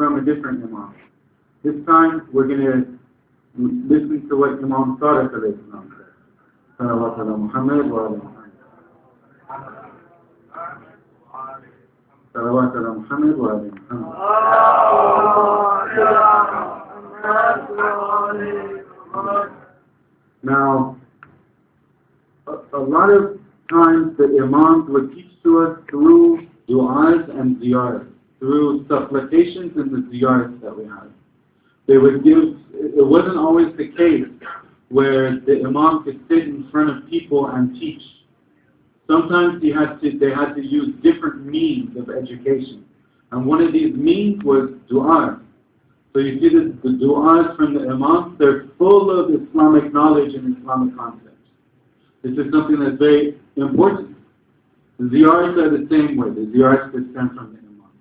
from a different Imam. This time we're going to listen to what Imam Sadiq alayhi salam said. Salawat ala Muhammad wa ala Muhammad. Salawat ala Muhammad wa ala Muhammad. Now, a lot of times the Imams would teach to us through du'as and ziyaras, through supplications and the ziyaras that we have. They would give, it wasn't always the case where the Imam could sit in front of people and teach. Sometimes they had to use different means of education. And one of these means was du'as. So you see the du'as from the Imams, they're full of Islamic knowledge and Islamic concepts. This is something that's very important. The ziyaras are the same way. The ziyaras that stem from the Imams.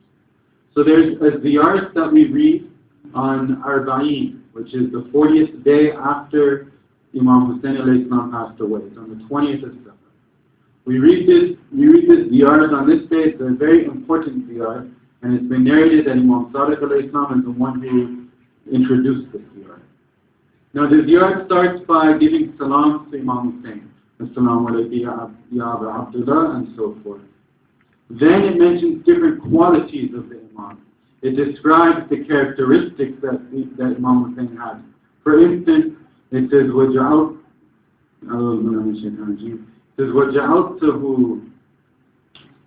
So there's a ziyaras that we read on Arba'een, which is the 40th day after Imam Hussein alayhi salam passed away. It's on the 20th of September. We read this ziyaras on this day. It's a very important ziyarah, and it's been narrated that Imam Sadiq alayhi salam is the one who introduced this ziyarah. Now the ziyarah starts by giving salam to Imam Hussein. Assalamu alaykum ya Aba Abdullah, and so forth. Then it mentions different qualities of the Imam. It describes the characteristics that Imam Hussein had. For instance, it says, وَجَعَلْتَهُ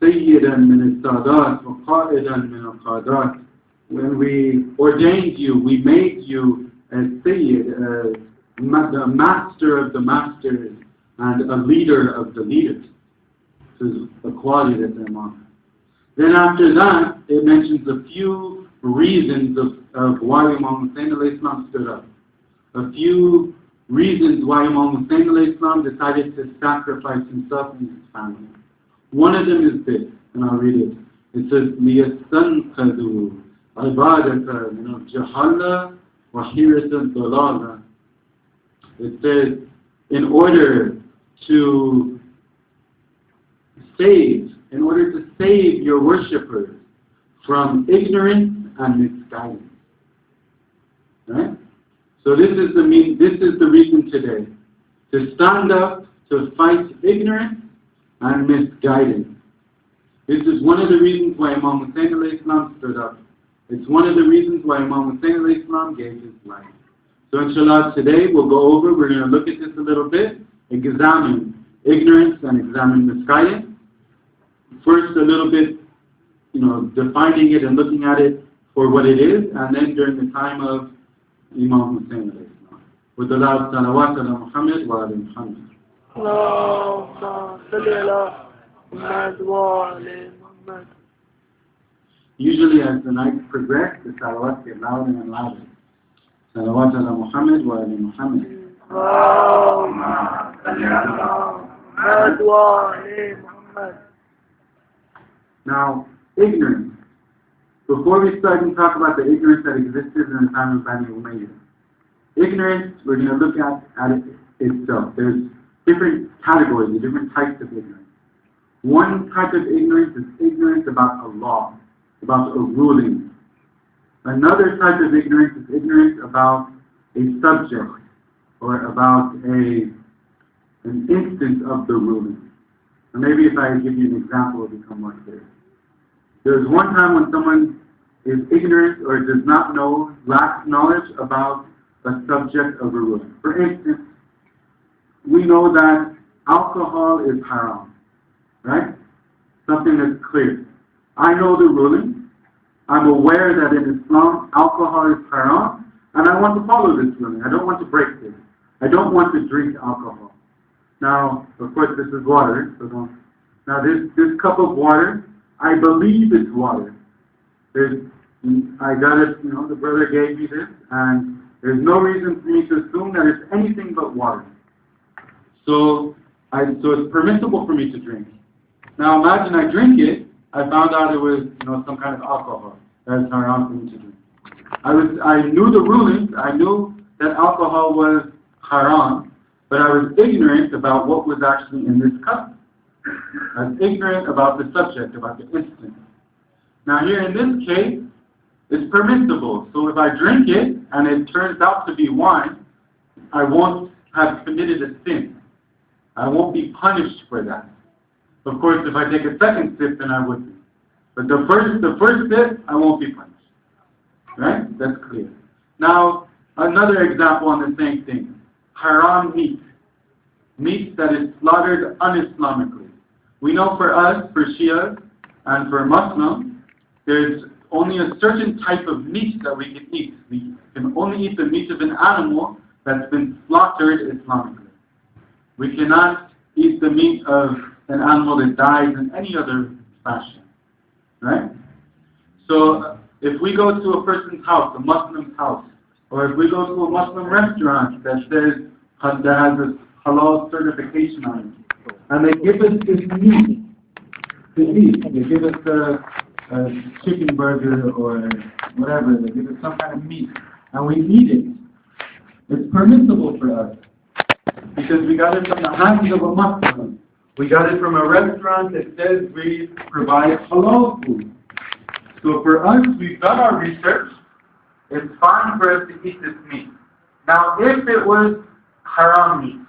سَيِّدًا مِنَ السَّادَاتِ وَقَائِدًا مِنَ الْقَادَاتِ. When we ordained you, we made you as Sayyid, the master of the masters, and a leader of the leaders. This is a quality that the Imam. Then after that, it mentions a few reasons of why Imam Hussein alayhi salam stood up. A few reasons why Imam Hussein alayhi salam decided to sacrifice himself and his family. One of them is this, and I'll read it. It says, لِيَسْتَنْقَذُوا عِبَادَةَ مِنَ الْجَهَالَةِ وَحِيرَةَ الضَّلَالَةِ. It says, in order to save your worshippers from ignorance and misguidance. Right? So this is the reason today. To stand up to fight ignorance and misguidance. This is one of the reasons why Imam Hussein alayhi salam stood up. It's one of the reasons why Imam Hussein alayhi salam gave his life. So inshallah today we're going to look at this a little bit, examine ignorance and examine misguidance. First a little bit, defining it and looking at it for what it is, and then during the time of Imam Hussein alayhi salam. With the loud salawat ala Muhammad wa ala Muhammad. Usually as the nights progress, the salawats get louder and louder. Salawat ala Muhammad wa ala Muhammad. Now, ignorance. Before we start and talk about the ignorance that existed in the time of Bani Umayyah, ignorance, we're going to look at it itself. There's different categories, different types of ignorance. One type of ignorance is ignorance about a law, about a ruling. Another type of ignorance is ignorance about a subject or about an instance of the ruling. And maybe if I give you an example, it will become more clear. There's one time when someone is ignorant or does not know, lacks knowledge about a subject of a ruling. For instance, we know that alcohol is haram, right? Something that's clear. I know the ruling. I'm aware that in Islam, alcohol is haram, and I want to follow this ruling. I don't want to break this. I don't want to drink alcohol. Now, of course, this is water. Now, this cup of water, I believe it's water. I got it, the brother gave me this, and there's no reason for me to assume that it's anything but water. So it's permissible for me to drink. Now, imagine I drink it, I found out it was, some kind of alcohol. That's haram for me to drink. I knew the rulings, I knew that alcohol was haram, but I was ignorant about what was actually in this cup. I was ignorant about the subject, about the instance. Now here in this case, It's permissible. So if I drink it and it turns out to be wine, I won't have committed a sin. I won't be punished for that. Of course, if I take a second sip, then I would be. But the first sip, I won't be punished. Right? That's clear. Now, another example on the same thing. Haram meat. Meat that is slaughtered un-Islamically. We know for us, for Shias, and for Muslims, there's only a certain type of meat that we can eat. We can only eat the meat of an animal that's been slaughtered Islamically. We cannot eat the meat of an animal that dies in any other fashion. Right? So, if we go to a person's house, a Muslim's house, or if we go to a Muslim restaurant that says, that has a halal certification on it, and they give us this meat to eat, they give us a chicken burger or whatever, they give us some kind of meat, and we eat it, it's permissible for us, because we got it from the hands of a Muslim. We got it from a restaurant that says we provide halal food. So for us, we've done our research. It's fine for us to eat this meat. Now, if it was haram meat,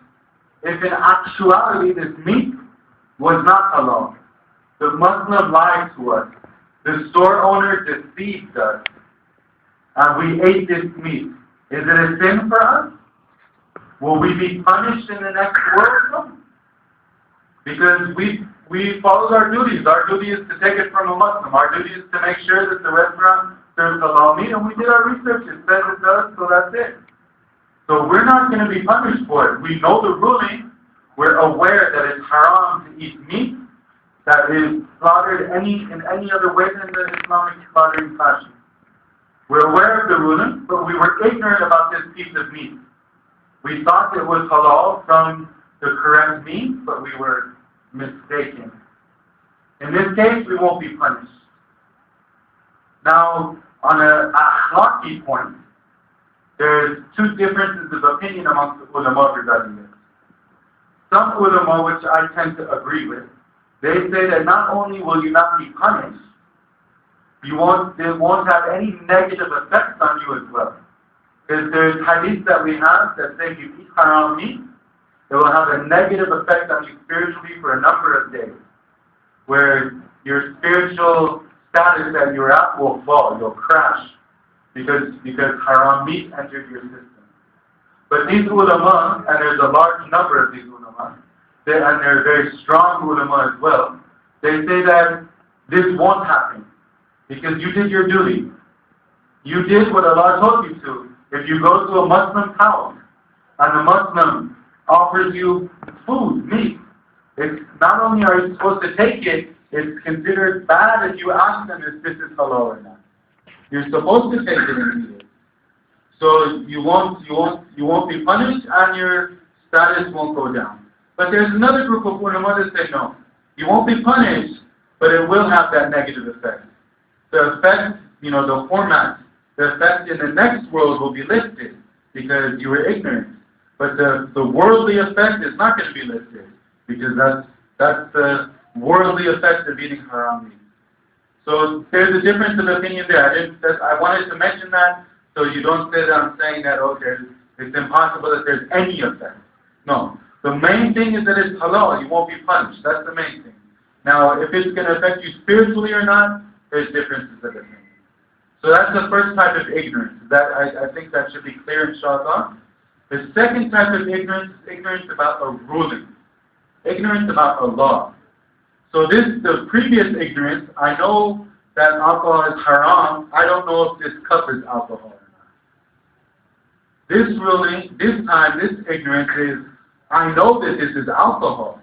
if in actuality this meat was not halal, the Muslim lied to us, the store owner deceived us, and we ate this meat, is it a sin for us? Will we be punished in the next world? Because we followed our duties. Our duty is to take it from a Muslim. Our duty is to make sure that the restaurant serves halal meat, and we did our research. It says it does, so that's it. So we're not going to be punished for it. We know the ruling. We're aware that it's haram to eat meat that is slaughtered in any other way than the Islamic slaughtering fashion. We're aware of the ruling, but we were ignorant about this piece of meat. We thought it was halal from the correct meat, but we were mistaken. In this case, we won't be punished. Now, on an akhlaqi point, there's two differences of opinion amongst the ulama regarding this. Some ulama, which I tend to agree with, they say that not only will you not be punished, it won't have any negative effects on you as well. Because there's hadith that we have that say if you eat haram meat, it will have a negative effect on you spiritually for a number of days, where your spiritual status that you're at will fall, you'll crash, because haram meat entered your system. But these ulama, and there's a large number of these ulama, and they're very strong ulama as well, they say that this won't happen, because you did your duty. You did what Allah told you to. If you go to a Muslim's house, and the Muslim offers you food, meat, it's not only are you supposed to take it, it's considered bad if you ask them if this is halal or not. You're supposed to take it and eat it. So you won't be punished, and your status won't go down. But there's another group of ulama that say no, you won't be punished, but it will have that negative effect. The effect, the format, the effect in the next world will be lifted because you were ignorant. But the worldly effect is not going to be lifted, because that's the worldly effect of eating haram meat. So there's a difference of opinion there. I wanted to mention that so you don't say that I'm saying that, okay, it's impossible that there's any effect. No. The main thing is that it's halal. You won't be punished. That's the main thing. Now, if it's going to affect you spiritually or not, there's differences of opinion. So that's the first type of ignorance. I think that should be clear, inshallah. The second type of ignorance is ignorance about a ruling. Ignorance about a law. So the previous ignorance, I know that alcohol is haram. I don't know if this cup is alcohol or not. This ruling, this ignorance is, I know that this is alcohol,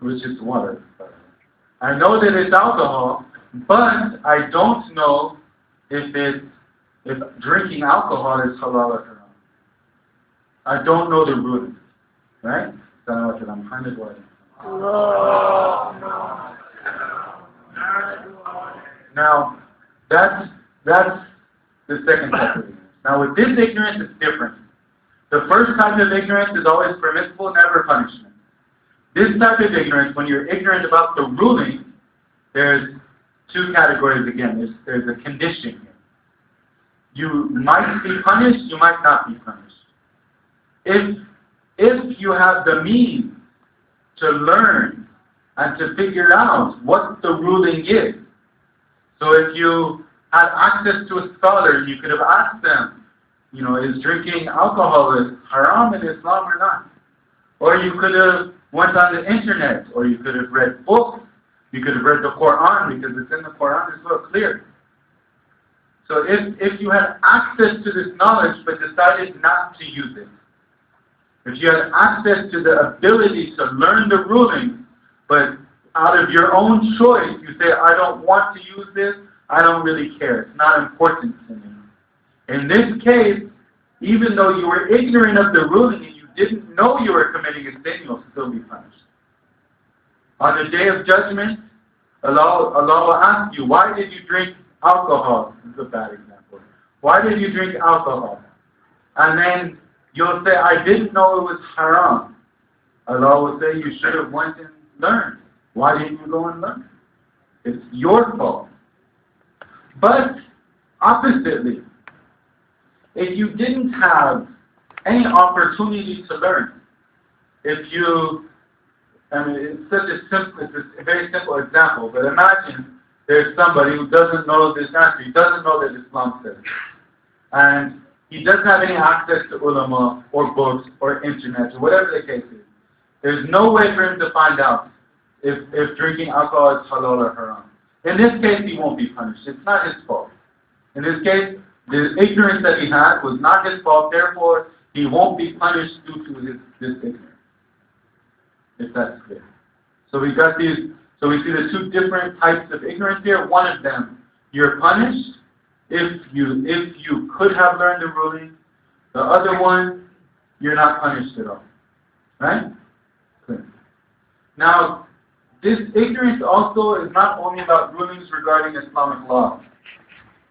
which is water. I know that it's alcohol, but I don't know if drinking alcohol is halal or haram. I don't know the ruling, right? Now, that's the second type of ignorance. Now, with this ignorance, it's different. The first type of ignorance is always permissible, never punishment. This type of ignorance, when you're ignorant about the ruling, there's two categories again. There's a condition here. You might be punished, you might not be punished. If you have the means to learn and to figure out what the ruling is, so if you had access to a scholar, you could have asked them, is drinking alcohol haram in Islam or not? Or you could have went on the internet, or you could have read books, you could have read the Quran, because it's in the Quran, it's so clear. So if you had access to this knowledge but decided not to use it, if you had access to the ability to learn the ruling, but out of your own choice, you say, I don't want to use this, I don't really care, it's not important to me. In this case, even though you were ignorant of the ruling and you didn't know you were committing a sin, you'll still be punished. On the day of judgment, Allah will ask you, why did you drink alcohol? This is a bad example. Why did you drink alcohol? And then you'll say, I didn't know it was haram. Allah will say, you should have went and learned. Why didn't you go and learn? It's your fault. But oppositely, if you didn't have any opportunity to learn, it's a very simple example, but imagine there's somebody who doesn't know this answer, he doesn't know that Islam says, and he doesn't have any access to ulama or books or internet or whatever the case is. There's no way for him to find out if drinking alcohol is halal or haram. In this case, he won't be punished. It's not his fault. In this case, the ignorance that he had was not his fault, therefore he won't be punished due to this ignorance. If that's clear. So we see the two different types of ignorance here. One of them, you're punished if you could have learned the ruling. The other one, you're not punished at all. Right? Clear. Now, this ignorance also is not only about rulings regarding Islamic law.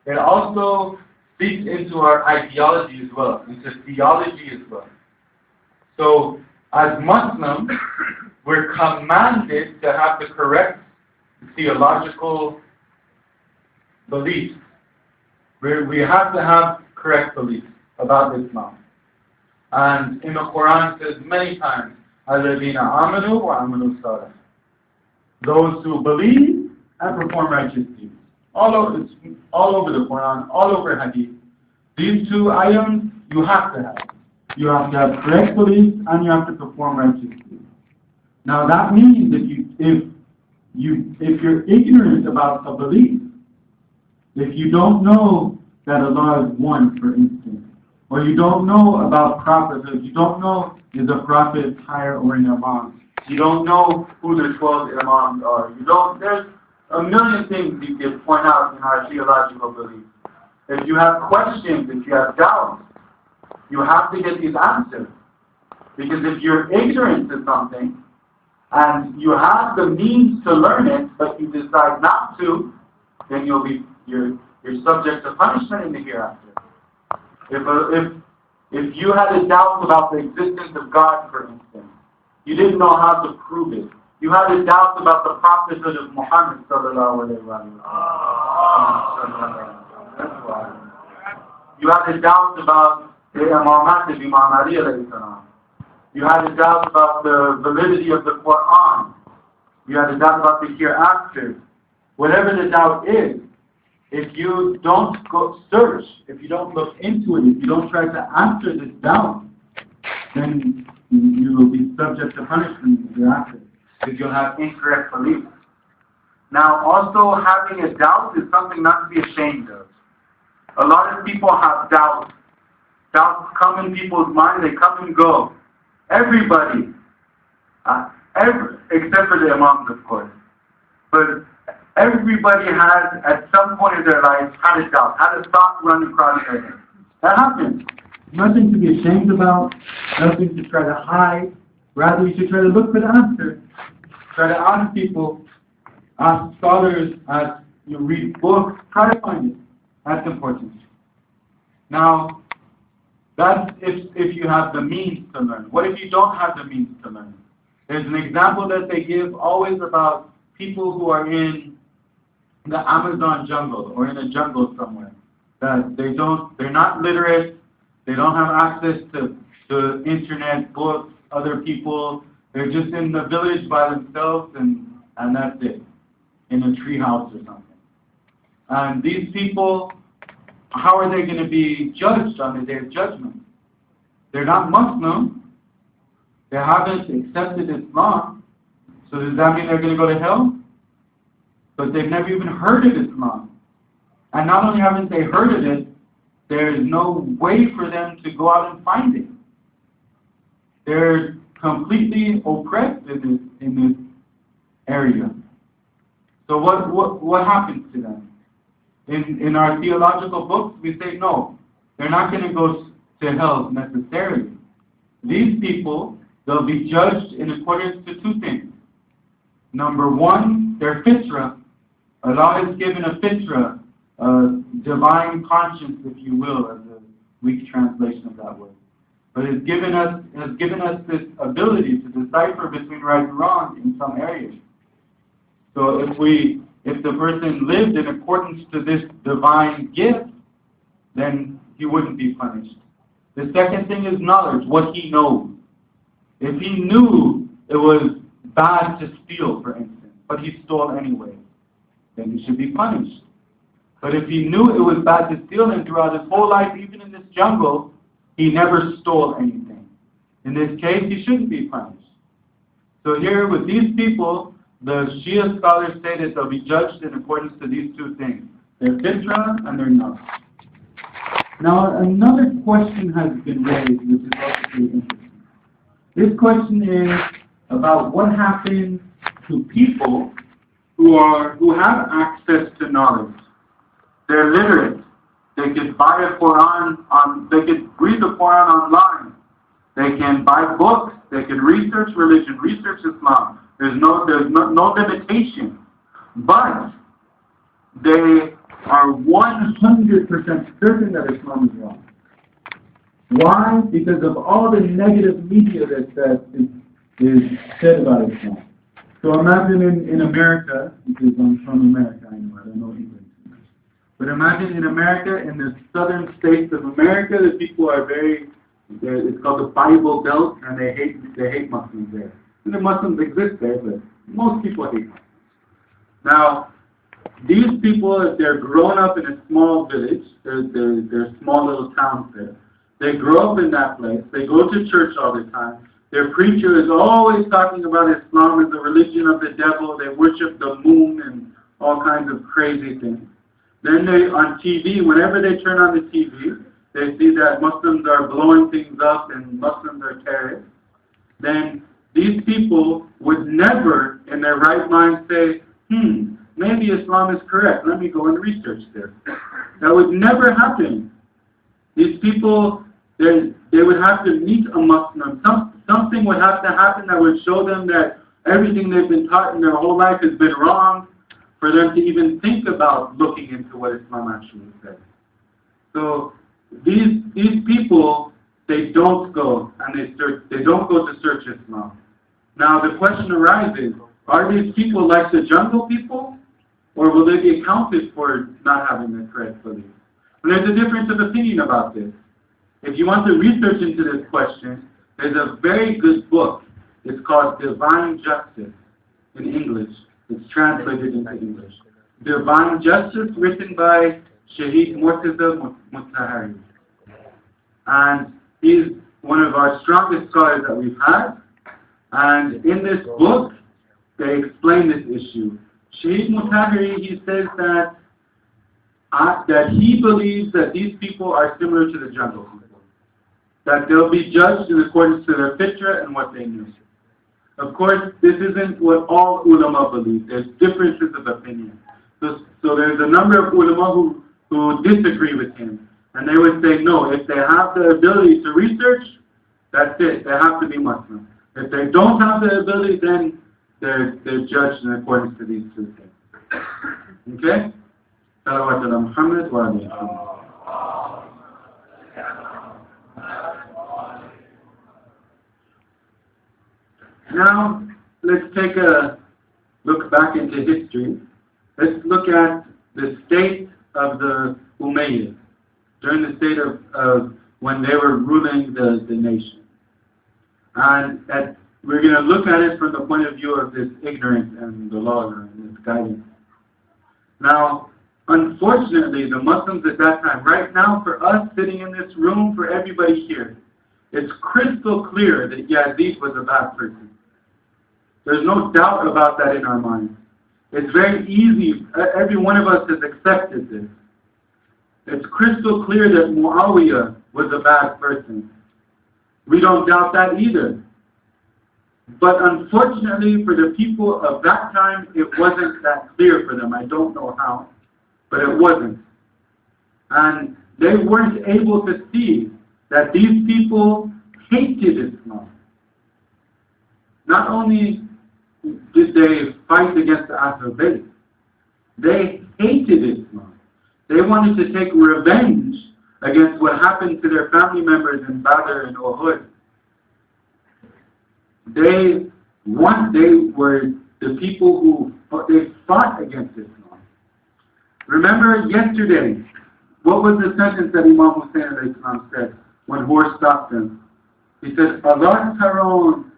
It also speaks into our ideology as well, into theology as well. So, as Muslims, we're commanded to have the correct theological beliefs. We have to have correct beliefs about Islam. And in the Quran it says many times, الَّذِينَ آمَنُوا وَعَمِلُوا الصَّالِحَاتِ. Those who believe and perform righteous deeds. All over the Quran, all over Hadith. These two items you have to have. You have to have correct beliefs and you have to perform righteous deeds. Now that means if you're ignorant about a belief, if you don't know that Allah is one, for instance, or you don't know about prophethood, you don't know is a prophet higher or an imam, you don't know who the 12 imams are, there's a million things you can point out in our theological beliefs. If you have questions, if you have doubts, you have to get these answers. Because if you're ignorant to something, and you have the means to learn it, but you decide not to, then you're subject to punishment in the hereafter. If you had a doubt about the existence of God, for instance, you didn't know how to prove it. You had a doubt about the prophethood of Muhammad sallallahu alaihi wasallam. That's why. You had a doubt about the imamat of Imam Ali alayhi salam. You had a doubt about the validity of the Quran. You had a doubt about the hereafter. Whatever the doubt is, if you don't go search, if you don't look into it, if you don't try to answer this doubt, then you will be subject to punishment hereafter, because you'll have incorrect beliefs. Now, also having a doubt is something not to be ashamed of. A lot of people have doubts. Doubts come in people's minds, they come and go. Everybody, except for the imams, of course. But everybody has, at some point in their life, had a doubt, had a thought run across their head. That happens. Nothing to be ashamed about, nothing to try to hide. Rather, you should try to look for the answer. Try to ask people, ask scholars, you read books, try to find it. That's important. Now, that's if you have the means to learn. What if you don't have the means to learn? There's an example that they give always about people who are in the Amazon jungle or in a jungle somewhere. that they're not literate, they don't have access to internet, books, other people. They're just in the village by themselves, and that's it, in a tree house or something. And these people, how are they going to be judged on the day of judgment? They're not Muslim. They haven't accepted Islam. So does that mean they're going to go to hell? But they've never even heard of Islam. And not only haven't they heard of it, there is no way for them to go out and find it. They're completely oppressed in this area. So what happens to them? In our theological books, we say no, they're not going to go to hell necessarily. These people, they'll be judged in accordance to two things. Number one, their fitrah. Allah has given a fitrah, a divine conscience, if you will, as a weak translation of that word. But has given us this ability to decipher between right and wrong in some areas. So if the person lived in accordance to this divine gift, then he wouldn't be punished. The second thing is knowledge, what he knows. If he knew it was bad to steal, for instance, but he stole anyway, then he should be punished. But if he knew it was bad to steal, and throughout his whole life, even in this jungle, he never stole anything, in this case, he shouldn't be punished. So here, with these people, the Shia scholars say that they'll be judged in accordance to these two things, their fitrah and their knowledge. Now, another question has been raised, which is also pretty interesting. This question is about what happens to people who have access to knowledge. They're literate. They could buy a Quran they could read the Quran online. They can buy books. They can research religion, research Islam. There's no limitation. But they are 100% certain that Islam is wrong. Why? Because of all the negative media that is said about Islam. So imagine in America, because I'm from America, I don't know English. But imagine in America, in the southern states of America, the people are it's called the Bible Belt, and they hate Muslims there. And the Muslims exist there, but most people hate Muslims. Now, these people, if they're grown up in a small village, they're small little towns there. They grow up in that place. They go to church all the time. Their preacher is always talking about Islam as the religion of the devil. They worship the moon and all kinds of crazy things. Then on TV, whenever they turn on the TV, they see that Muslims are blowing things up and Muslims are terrorists. Then these people would never, in their right mind, say, maybe Islam is correct. Let me go and research this. That would never happen. These people, they would have to meet a Muslim. Something would have to happen that would show them that everything they've been taught in their whole life has been wrong, for them to even think about looking into what Islam actually says. So these people, they don't go and they don't go to search Islam. Now the question arises, are these people like the jungle people, or will they be accounted for not having the correct belief? And there's a difference of opinion about this. If you want to research into this question, there's a very good book. It's called Divine Justice in English. It's translated into English. Divine Justice, written by Sheikh Hamid. And he's one of our strongest scholars that we've had. And in this book, they explain this issue. Sheikh Hamid, he says that he believes that these people are similar to the jungle people. That they'll be judged in accordance to their fitrah and what they knew. Of course, this isn't what all ulama believe. There's differences of opinion. So there's a number of ulama who disagree with him. And they would say, no, if they have the ability to research, that's it. They have to be Muslim. If they don't have the ability, then they're judged in accordance to these two things. Okay? Salawat ala Muhammad wa alayhi wa sallam. Now, let's take a look back into history. Let's look at the state of the Umayyads. during the state of when they were ruling the nation. And we're going to look at it from the point of view of this ignorance and the law and this guidance. Now, unfortunately, the Muslims at that time, right now for us sitting in this room, for everybody here, it's crystal clear that Yazid was a bad person. There's no doubt about that in our minds. It's very easy. Every one of us has accepted this. It's crystal clear that Muawiyah was a bad person. We don't doubt that either. But unfortunately, for the people of that time, it wasn't that clear for them. I don't know how, but it wasn't. And they weren't able to see that these people hated Islam. Not only did they fight against the Ahlul Bayt, they hated Islam. They wanted to take revenge against what happened to their family members in Badr and Uhud. They were the people who they fought against Islam. Remember yesterday, what was the sentence that Imam Hussein alayhi salam said when Hor stopped him? He said, Allah taroon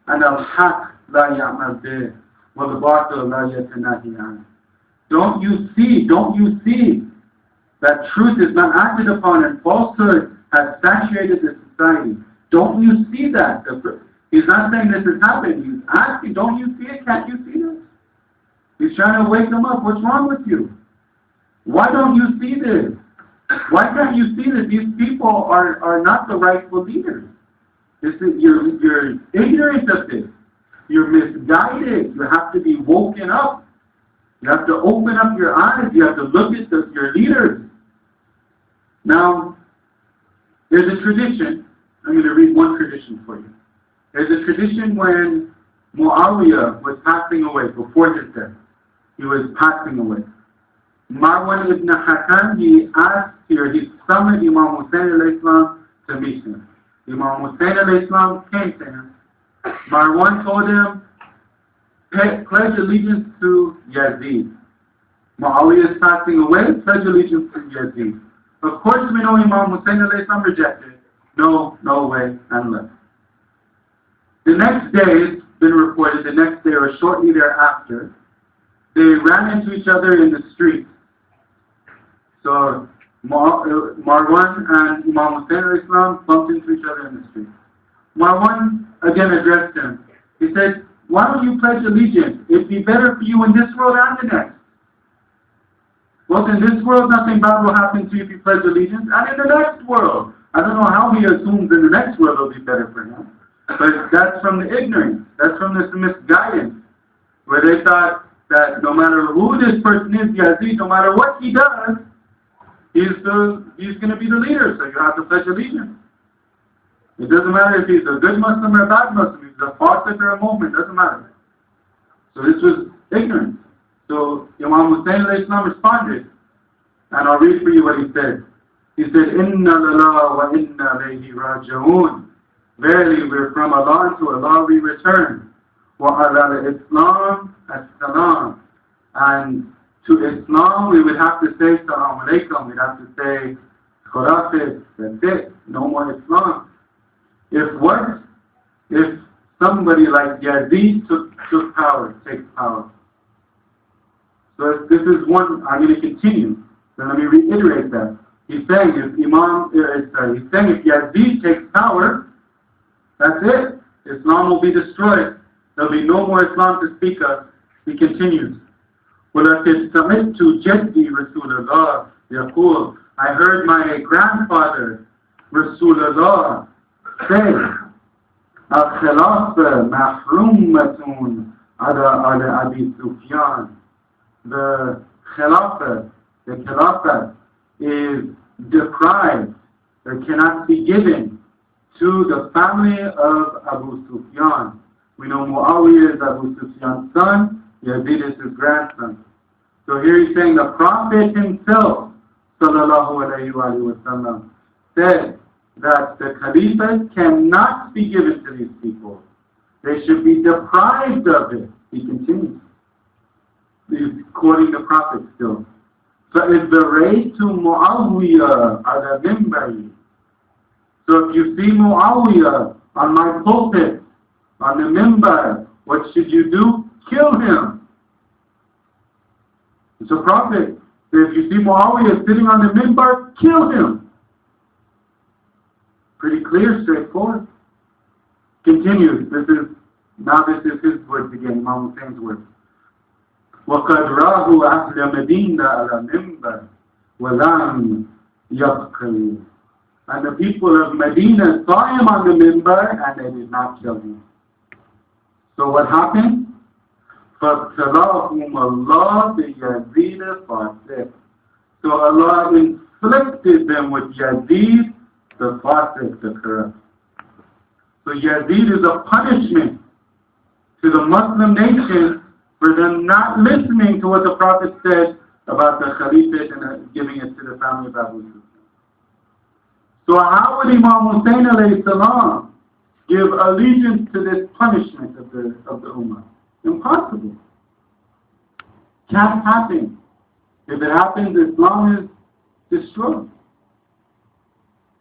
and al-haq la ya'mal bih wal batil la yatanahi an. Don't you see that truth is not acted upon and falsehood has saturated the society? Don't you see that? He's not saying this has happened. He's asking, don't you see it? Can't you see this? He's trying to wake them up. What's wrong with you? Why don't you see this? Why can't you see that these people are not the rightful leaders? You're ignorant of this. You're misguided. You have to be woken up. You have to open up your eyes. You have to look at your leaders. Now, there's a tradition. I'm going to read one tradition for you. There's a tradition when Muawiyah was passing away, before his death. He was passing away. Marwan ibn Hakam, he summoned Imam Hussein alayhi salam to meet him. Imam Hussein alayhi salam came to him. Marwan told him, pledge allegiance to Yazid. Muawiyah is passing away, pledge allegiance to Yazid. Of course we know Imam Hussein alayhi salam rejected. No way, and left. The next day, it's been reported, the next day or shortly thereafter, they ran into each other in the street. So Marwan and Imam Hussein alayhi salam bumped into each other in the street. Marwan again addressed him. He said, why don't you pledge allegiance? It'd be better for you in this world and the next. Well, in this world, nothing bad will happen to you if you pledge allegiance. And in the next world, I don't know how he assumes in the next world it'll be better for him. But that's from the ignorance. That's from this misguidance. Where they thought that no matter who this person is, Yazid, no matter what he does, he's going to be the leader. So you have to pledge allegiance. It doesn't matter if he's a good Muslim or a bad Muslim. If he's a fawcett or a mu'min, it doesn't matter. So this was ignorance. So Imam Hussein alayhi salam responded. And I'll read for you what he said. He said, Inna lillahi wa inna ilayhi raji'un. Verily, we're from Allah, and to Allah we return. Wa ala Islam as-salam. And to Islam we would have to say Salaam alaikum. We'd have to say Khurafis. That's it. No more Islam. If somebody like Yazid took power, takes power. So this is one. I'm going to continue. So let me reiterate that. He's saying if Yazid takes power, that's it. Islam will be destroyed. There'll be no more Islam to speak of. He continues. وَلَقِدْ سَمِعْتُ جَدِّي رَسُولَ اللَّهِ يَقُولُ I heard my grandfather, Rasulullah, say, الْخِلَافَةُ مَحْرُومَةٌ عَلَى أَبِي سُفْيَانَ The Khilafah is deprived or cannot be given to the family of Abu Sufyan. We know Muawiyah is Abu Sufyan's son, Yazid is his grandson. So here he's saying the Prophet himself, sallallahu alayhi wa sallam, said that the Khalifa cannot be given to these people. They should be deprived of it. He continues. He's quoting the Prophet still. فَإِذْ رَأَيْتُ مُعَوِّيَةَ عَلَى مِنْبَرِي. So if you see Muawiyah on my pulpit, on the minbar, what should you do? Kill him. It's a prophet. If you see Muawiyah sitting on the minbar, kill him. Pretty clear, straightforward. Continues. This is his words again, Imam Hussein's words. وَقَدْ رَاهُ أَهْلَ مَدِينَةَ عَلَى مِنْبَرٍ وَلَمْ يَبْقِي. And the people of Medina saw him on the minbar and they did not kill him. So what happened? فَابْتَلَاهُمَ اللَّهُ بِيَزِيدَ فَاسِقٍ. So Allah inflicted them with Yazid, the Fasiq, the corrupt. So Yazid is a punishment to the Muslim nation for them not listening to what the Prophet said about the Khalifate and giving it to the family of Abu Sufyan. So how would Imam Hussein alayhi salam give allegiance to this punishment of the Ummah? Impossible. Can't happen. If it happens, Islam is destroyed.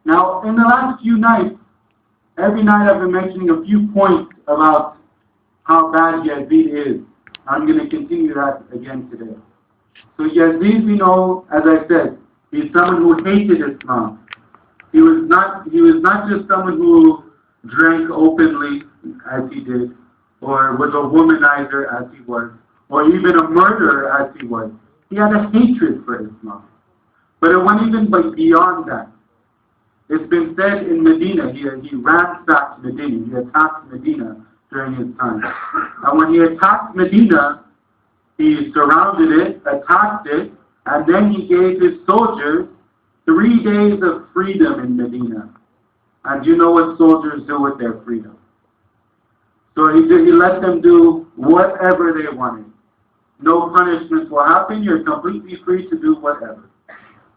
Now, in the last few nights, every night I've been mentioning a few points about how bad Yazid is. I'm going to continue that again today. So Yazid, we know, as I said, he's someone who hated Islam. He was not just someone who drank openly, as he did, or was a womanizer, as he was, or even a murderer, as he was. He had a hatred for Islam. But it went even beyond that. It's been said in Medina, he ransacked Medina, he attacked Medina during his time. And when he attacked Medina, he surrounded it, attacked it, and then he gave his soldiers 3 days of freedom in Medina. And you know what soldiers do with their freedom. So he let them do whatever they wanted. No punishments will happen. You're completely free to do whatever.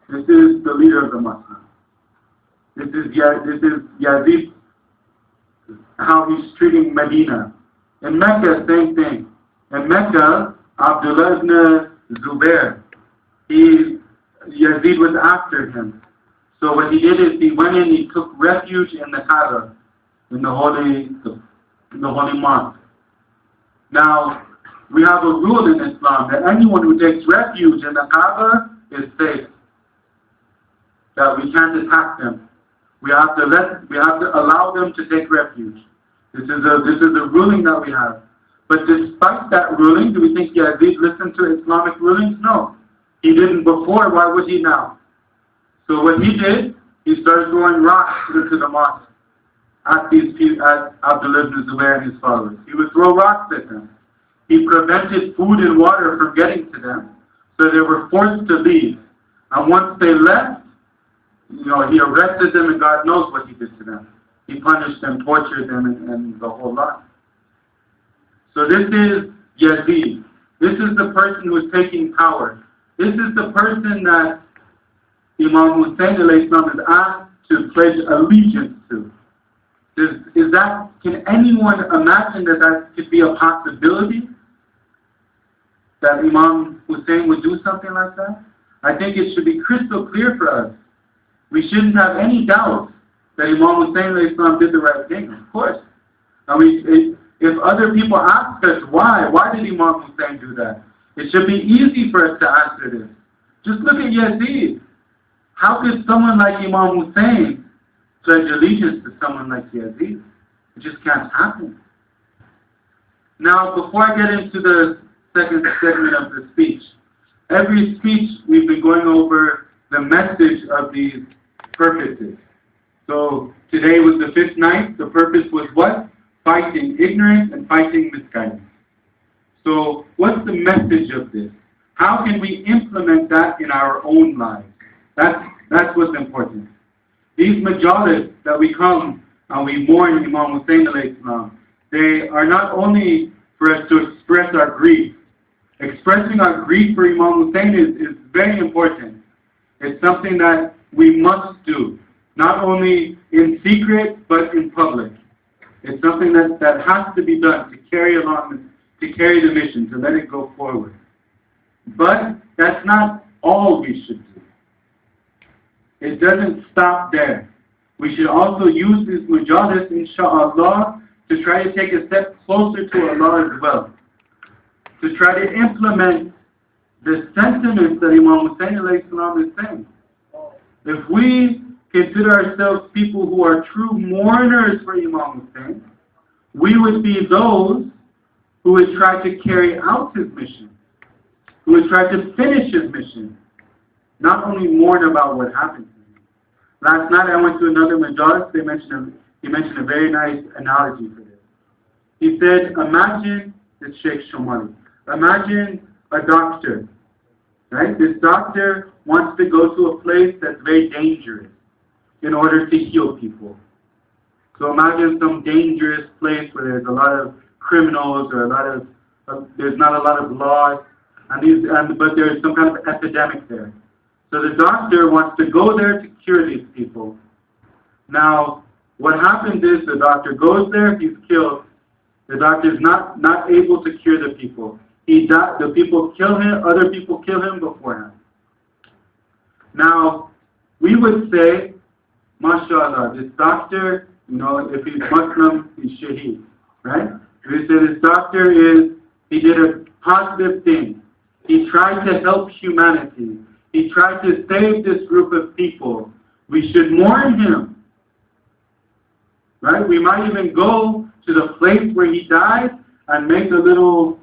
This is the leader of the Muslims. This is Yazid, how he's treating Medina. In Mecca, same thing. In Mecca, Abdullah ibn Zubair, Yazid was after him. So what he did is he went in, he took refuge in the Kaaba, in the holy mosque. Now, we have a rule in Islam that anyone who takes refuge in the Kaaba is safe. That we can't attack them. We have to allow them to take refuge. This is a ruling that we have. But despite that ruling, do we think Yazid listened to Islamic rulings? No. He didn't before, why would he now? So what he did, he started throwing rocks into the mosque at Abdullah ibn Zubair and his followers. He would throw rocks at them. He prevented food and water from getting to them, so they were forced to leave. And once they left, he arrested them, and God knows what he did to them. He punished them, tortured them, and the whole lot. So this is Yazid. This is the person who is taking power. This is the person that Imam Hussein alayhi salam is asked to pledge allegiance to. Can anyone imagine that could be a possibility? That Imam Hussein would do something like that? I think it should be crystal clear for us. We shouldn't have any doubt that Imam Hussein alayhi salam did the right thing, of course. If other people ask us why did Imam Hussein do that? It should be easy for us to answer this. Just look at Yazid. How could someone like Imam Hussein pledge allegiance to someone like Yazid? It just can't happen. Now, before I get into the second segment of the speech, every speech we've been going over the message of these purposes. So today was the 5th night. The purpose was what? Fighting ignorance and fighting misguidance. So what's the message of this? How can we implement that in our own lives? That's what's important. These majalis that we come and we mourn Imam Hussein alayhi salam, they are not only for us to express our grief. Expressing our grief for Imam Hussein is very important. It's something that we must do, not only in secret but in public. It's something that has to be done to carry the mission, to let it go forward. But that's not all we should do. It doesn't stop there. We should also use this majalis, insha'Allah, to try to take a step closer to Allah as well. To try to implement the sentiments that Imam Hussein alayhi salam is saying. If we consider ourselves people who are true mourners for Imam Hussein, we would be those who would try to carry out his mission, who would try to finish his mission, not only mourn about what happened to him. Last night I went to another majalis. He mentioned a very nice analogy for this. He said, imagine this Sheikh Shomali. Imagine a doctor, right? This doctor wants to go to a place that's very dangerous in order to heal people. So imagine some dangerous place where there's a lot of criminals or there's not a lot of laws, but there's some kind of epidemic there. So the doctor wants to go there to cure these people. Now, what happens is the doctor goes there, he's killed. The doctor is not able to cure the people. The people kill him, other people kill him beforehand. Now, we would say, mashallah, this doctor, if he's Muslim, he's shaheed, right? We say this doctor he did a positive thing. He tried to help humanity. He tried to save this group of people. We should mourn him, right? We might even go to the place where he died and make a little,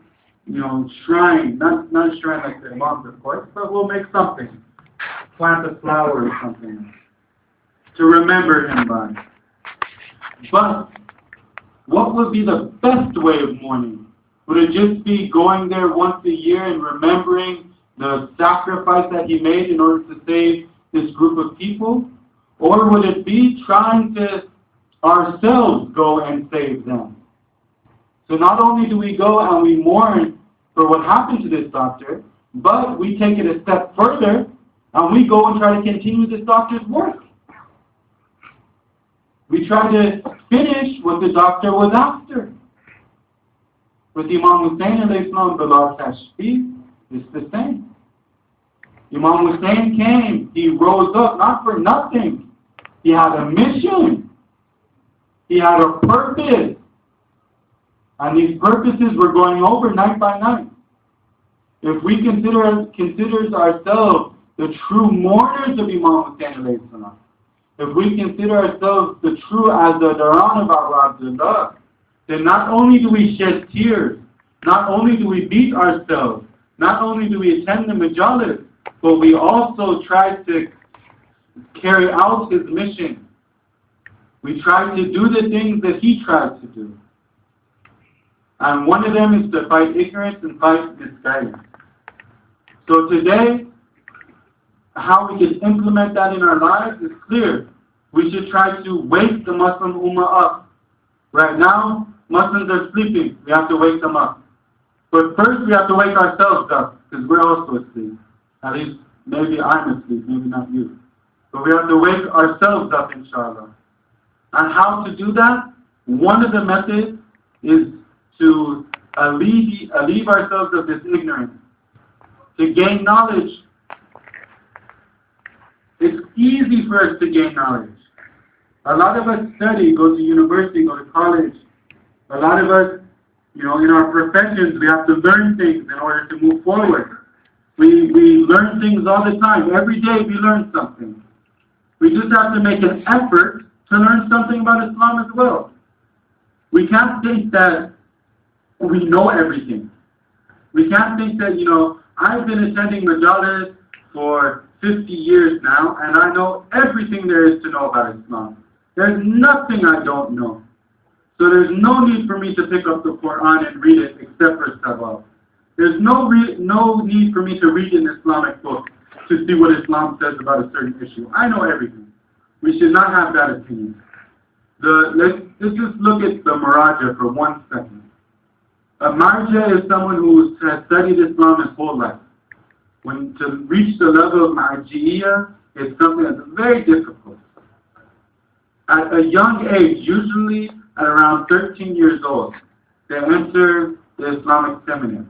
shrine. Not a shrine like the imams, of course, but we'll make something. Plant a flower or something to remember him by. But what would be the best way of mourning? Would it just be going there once a year and remembering the sacrifice that he made in order to save this group of people? Or would it be trying to ourselves go and save them? So not only do we go and we mourn for what happened to this doctor, but we take it a step further and we go and try to continue this doctor's work. We try to finish what the doctor was after. With Imam Hussein alayhi salam, Bilal Tashbih, it's the same. Imam Hussein came, he rose up, not for nothing. He had a mission. He had a purpose. And these purposes were going over night by night. If we consider ourselves the true mourners of Imam Hussein alayhi salam, if we consider ourselves the true Azadaran of our Abdullah, then not only do we shed tears, not only do we beat ourselves, not only do we attend the majalis, but we also try to carry out his mission. We try to do the things that he tried to do. And one of them is to fight ignorance and fight misguidance. So today, how we can implement that in our lives is clear. We should try to wake the Muslim Ummah up. Right now, Muslims are sleeping. We have to wake them up. But first we have to wake ourselves up, because we're also asleep. At least, maybe I'm asleep, maybe not you. But we have to wake ourselves up, inshallah. And how to do that? One of the methods is to alleviate ourselves of this ignorance, to gain knowledge. It's easy for us to gain knowledge. A lot of us study, go to university, go to college. A lot of us, in our professions, we have to learn things in order to move forward. We learn things all the time. Every day we learn something. We just have to make an effort to learn something about Islam as well. We can't think that we know everything. We can't think that, I've been attending majalis for 50 years now, and I know everything there is to know about Islam. There's nothing I don't know. So there's no need for me to pick up the Quran and read it except for Sabah. There's no need for me to read an Islamic book to see what Islam says about a certain issue. I know everything. We should not have that opinion. Let's just look at the Maraja for 1 second. A Marja is someone who has studied Islam his whole life. To reach the level of Marji'iyah is something that's very difficult. At a young age, usually at around 13 years old, they enter the Islamic seminary.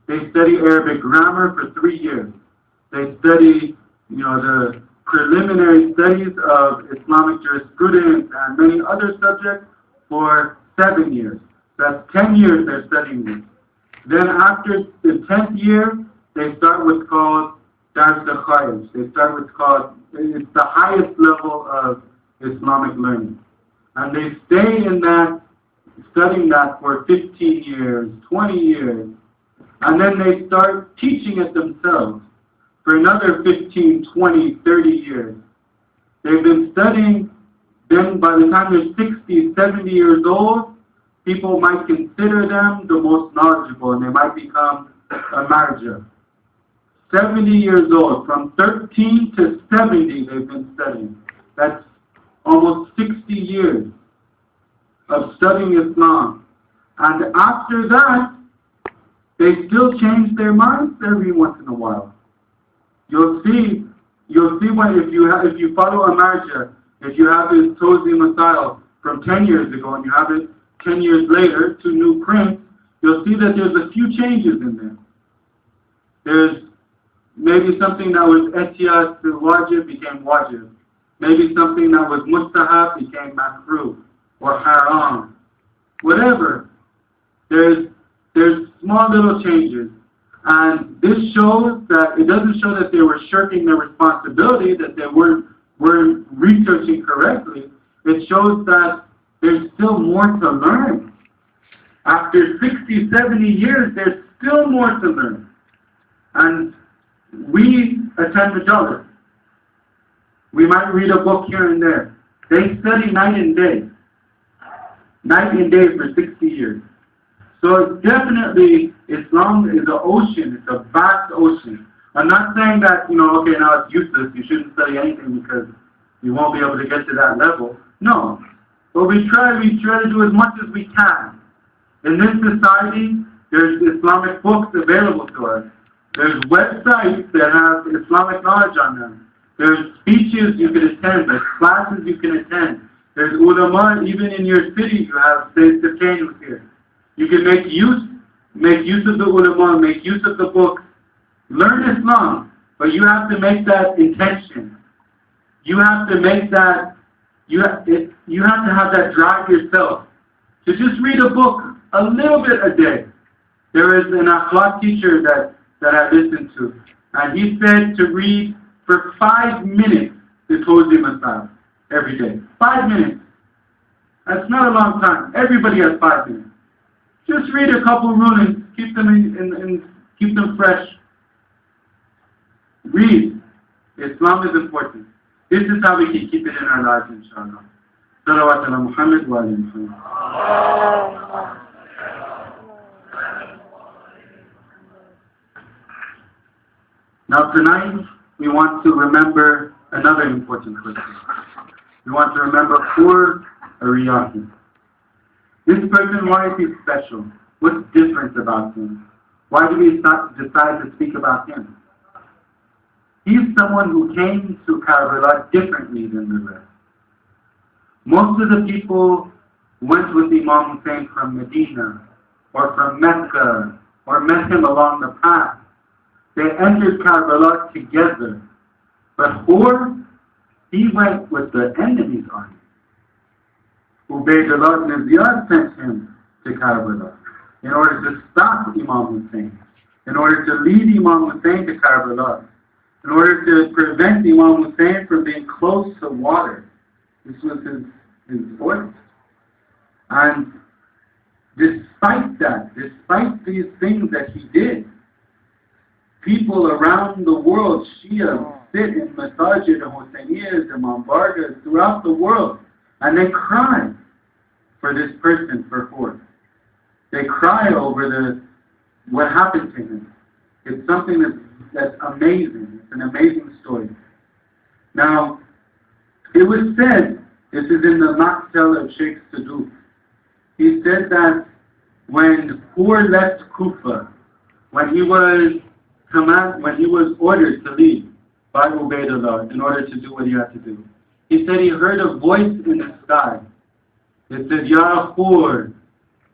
They study Arabic grammar for 3 years. They study, the preliminary studies of Islamic jurisprudence and many other subjects for 7 years. That's 10 years they're studying this. Then after the 10th year, they start what's called Dars al-Kharij. They start what's called, it's the highest level of Islamic learning. And they stay in that, studying that for 15 years, 20 years. And then they start teaching it themselves for another 15, 20, 30 years. They've been studying, then by the time they're 60, 70 years old, people might consider them the most knowledgeable and they might become a marja. 70 years old, from 13 to 70 they've been studying. That's almost 60 years of studying Islam. And after that, they still change their minds every once in a while. You'll see when if you follow a marja, if you have this Tozi Masail from 10 years ago and you have it 10 years later to new print, you'll see that there's a few changes in there. There's maybe something that was etiyat to wajib became wajib. Maybe something that was mustahab became makruh or haram. Whatever. There's small little changes. And this shows that, it doesn't show that they were shirking their responsibility, that they weren't researching correctly. It shows that there's still more to learn. After 60, 70 years, there's still more to learn. And we attend Majlis. We might read a book here and there. They study night and day. Night and day for 60 years. So definitely, Islam is an ocean. It's a vast ocean. I'm not saying that, okay, now it's useless. You shouldn't study anything because you won't be able to get to that level. No. But we try to do as much as we can. In this society, there's Islamic books available to us. There's websites that have Islamic knowledge on them. There's speeches you can attend. There's classes you can attend. There's ulama, even in your city, you have Sayyid Sakain here. You can make use of the ulama, make use of the books. Learn Islam, but you have to make that intention. You have to make that, you have to have that drive yourself. To just read a book a little bit a day. There is an akhlaq teacher that I listened to, and he said to read for 5 minutes the Tozi Masail every day. 5 minutes. That's not a long time. Everybody has 5 minutes. Just read a couple rulings, keep them keep them fresh. Read. Islam is important. This is how we can keep it in our lives, inshallah. Salawat ala Muhammad wa ala Muhammad. Now tonight, we want to remember another important person. We want to remember Khur Ariyahi. This person, why is he special? What's different about him? Why do we decide to speak about him? He's someone who came to Karbala differently than the rest. Most of the people went with Imam Hussein from Medina or from Mecca or met him along the path. They entered Karbala together. But Khur, he went with the enemy's army. Ubaydullah ibn Ziyad sent him to Karbala in order to stop Imam Hussein, in order to lead Imam Hussein to Karbala, in order to prevent Imam Hussein from being close to water. This was his order. And despite that, despite these things that he did, people around the world, Shia, sit in masajid and Husseiniyyas and Mambargas throughout the world, and they cry for this person, for Khur. They cry over what happened to him. It's something that's amazing. It's an amazing story. Now, it was said, this is in the Maqtal of Sheikh Saduq, he said that when Khur left Kufa, when he was ordered to leave by Ubaydullah in order to do what he had to do, he said he heard a voice in the sky. It said, Ya Khur,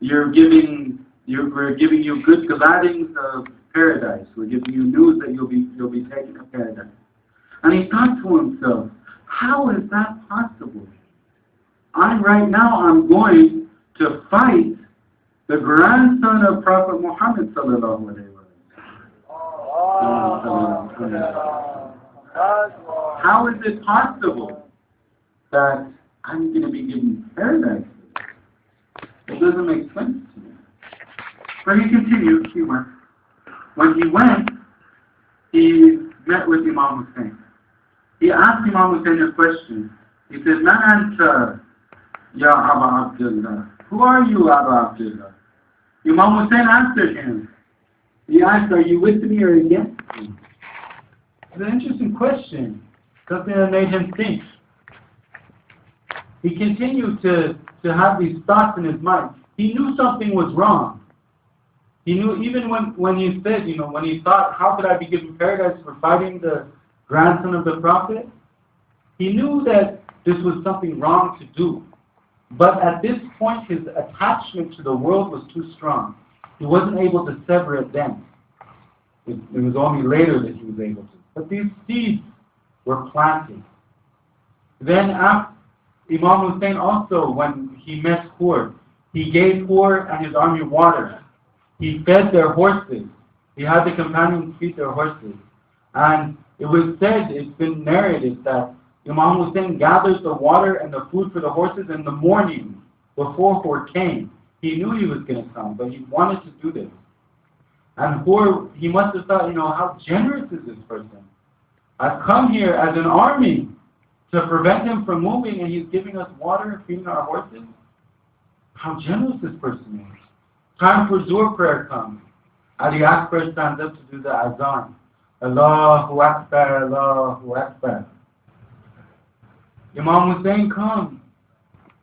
we're giving you good gladings of paradise. We're giving you news that you'll be taken to paradise. And he thought to himself, how is that possible? Right now I'm going to fight the grandson of Prophet Muhammad sallallahu alaihi wasallam. How is it possible that I'm going to be given paradise? It doesn't make sense to me. But he continued, he went. When he went, he met with Imam Hussein. He asked Imam Hussein a question. He said, Man anta ya Aba Abdullah. Who are you, Aba Abdullah? Imam Hussein answered him. He asked, are you with me or against me? It's an interesting question. Something that made him think. He continued to have these thoughts in his mind. He knew something was wrong. He knew even when he said, when he thought, how could I be given paradise for fighting the grandson of the Prophet? He knew that this was something wrong to do. But at this point, his attachment to the world was too strong. He wasn't able to sever it then. It was only later that he was able to. But these seeds were planted. Then after Imam Hussein also, when he met Hur, he gave Hur and his army water. He fed their horses. He had the companions feed their horses. And it was said, it's been narrated that Imam Hussein gathered the water and the food for the horses in the morning before Hur came. He knew he was going to come, but he wanted to do this. And Hur, he must have thought, how generous is this person? I've come here as an army to prevent him from moving, and he's giving us water and feeding our horses. How generous this person is. Time for Zuhr prayer comes. Ali Akbar stands up to do the azan. Allahu Akbar, Allahu Akbar. Imam Hussein comes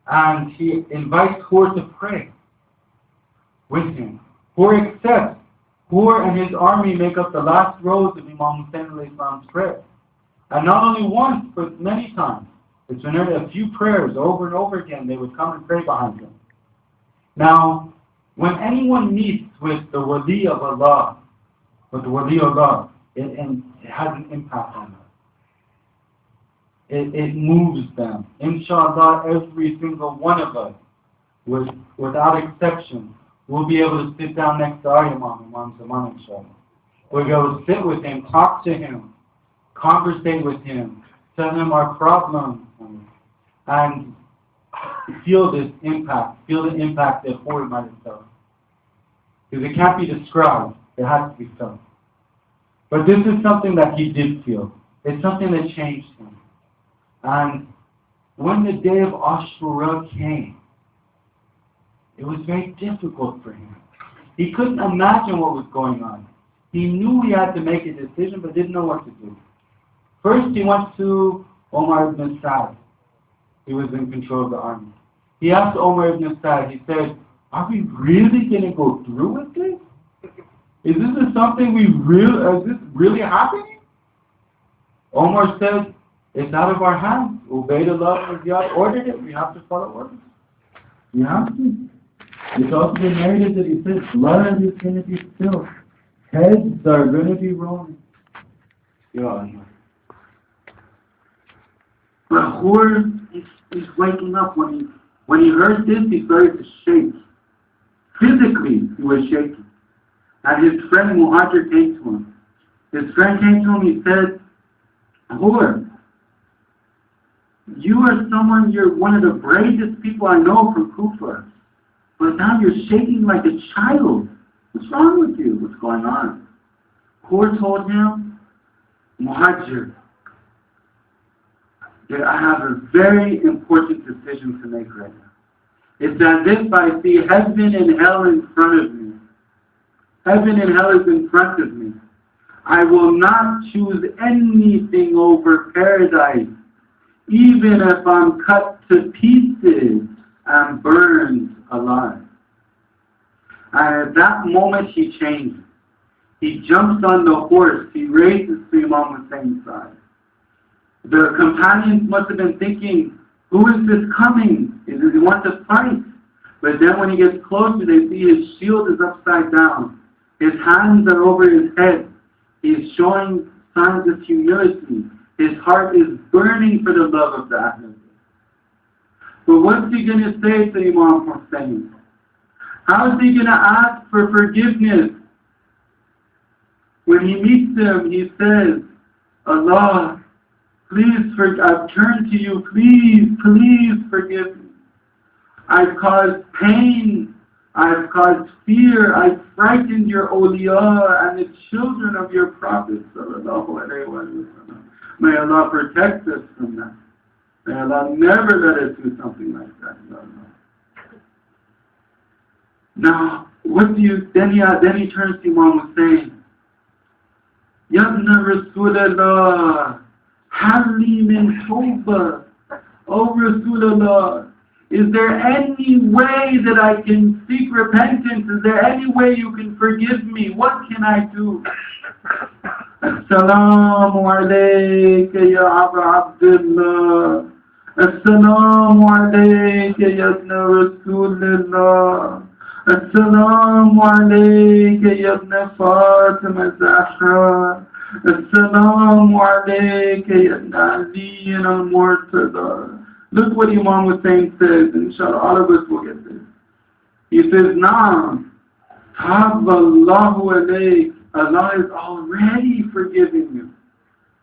and he invites Hur to pray with him. Hur accepts. Hur and his army make up the last rows of Imam Hussein's prayer. And not only once, but many times. It's been a few prayers over and over again. They would come and pray behind him. Now, when anyone meets with the Wali of Allah, it has an impact on them. It moves them. Inshallah, every single one of us, without exception, will be able to sit down next to our Imam Zaman, inshallah. We'll be able to sit with him, talk to him, conversate with him, tell him our problems, and feel this impact, feel the impact that Hur might have felt. Because it can't be described, it has to be felt. But this is something that he did feel. It's something that changed him. And when the day of Ashura came, it was very difficult for him. He couldn't imagine what was going on. He knew he had to make a decision, but didn't know what to do. First, he went to Omar ibn Sa'd. He was in control of the army. He asked Omar ibn Sa'd, he said, are we really going to go through with this? Is this something is this really happening? Omar said, it's out of our hands. Ubaydullah ibn Ziyad ordered it. We have to follow orders. We have to. It's also been narrated that he said, blood is going to be spilled. Heads are going to be rolling. Yeah. But Hur is waking up. When he heard this, he started to shake. Physically, he was shaking. And his friend Muhajir came to him. His friend came to him, he said, Hur, you're one of the bravest people I know from Kufa. But now you're shaking like a child. What's wrong with you? What's going on? Hur told him, Muhajir, that I have a very important decision to make right now. It's as if I see heaven and hell in front of me. Heaven and hell is in front of me. I will not choose anything over paradise, even if I'm cut to pieces and burned alive. And at that moment he changes. He jumps on the horse. He races to Imam Hussein's side. The companions must have been thinking, who is this coming? Does he want to fight? But then when he gets closer, they see his shield is upside down. His hands are over his head. He's showing signs of humility. His heart is burning for the love of the Ahlul Bayt. But what's he going to say to Imam Hussein? How is he going to ask for forgiveness? When he meets him, he says, Allah, please, I've turned to you, please forgive me. I've caused pain, I've caused fear, I've frightened your awliya and the children of your Prophet sallallahu alaihi wasallam. May Allah protect us from that. May Allah never let us do something like that. Now, then he turns to Imam Hussein. Yabna Rasulallah, Halli min tawbah. Oh Rasulallah, is there any way that I can seek repentance? Is there any way you can forgive me? What can I do? Assalamu alayka ya Aba Abdullah. Assalamu alayka ya Ibn Rasulullah. Assalamu alayka ya Ibn Fatima Zahra. Assalamu alayka ya Ibn Ali al-Murtada. Look what Imam Hussein says, inshallah all of us will get this. He says, Naam, Taballahu alayk. Allah is already forgiving you.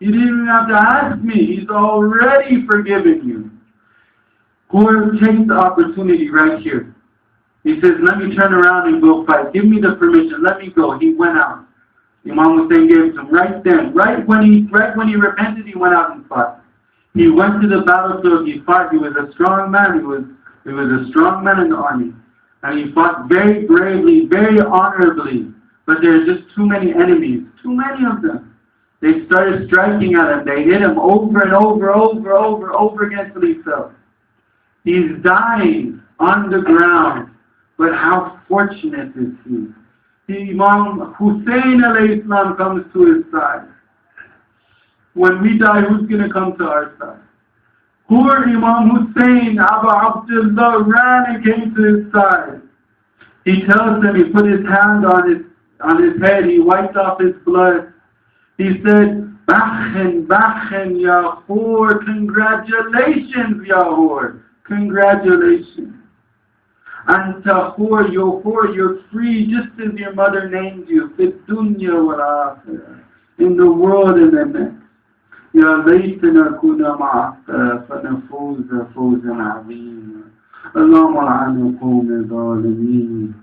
You didn't even have to ask me. He's already forgiving you. Whoever takes the opportunity right here. He says, let me turn around and go fight. Give me the permission. Let me go. He went out. Imam Hussein gave it to him right then. Right when he repented, he went out and fought. He went to the battlefield. He fought. He was a strong man. He was a strong man in the army. And he fought very bravely, very honorably. But there's just too many enemies. Too many of them. They started striking at him. They hit him over and over again till he fell. He's dying on the ground. But how fortunate is he? Imam Hussein alayhi salam comes to his side. When we die, who's going to come to our side? Poor Imam Hussein, Abu Abdullah, ran and came to his side. He tells him, he put his hand on his head, he wiped off his blood. He said, Bakhin, ya Khur, congratulations, ya Khur, congratulations. Anta Khur, you're free just as your mother named you, fit dunya wal akhirah, in the world and the next. يا ليتنا كنا معك فنفوز فوزا عظيما اللهم لعن قوم الظالمين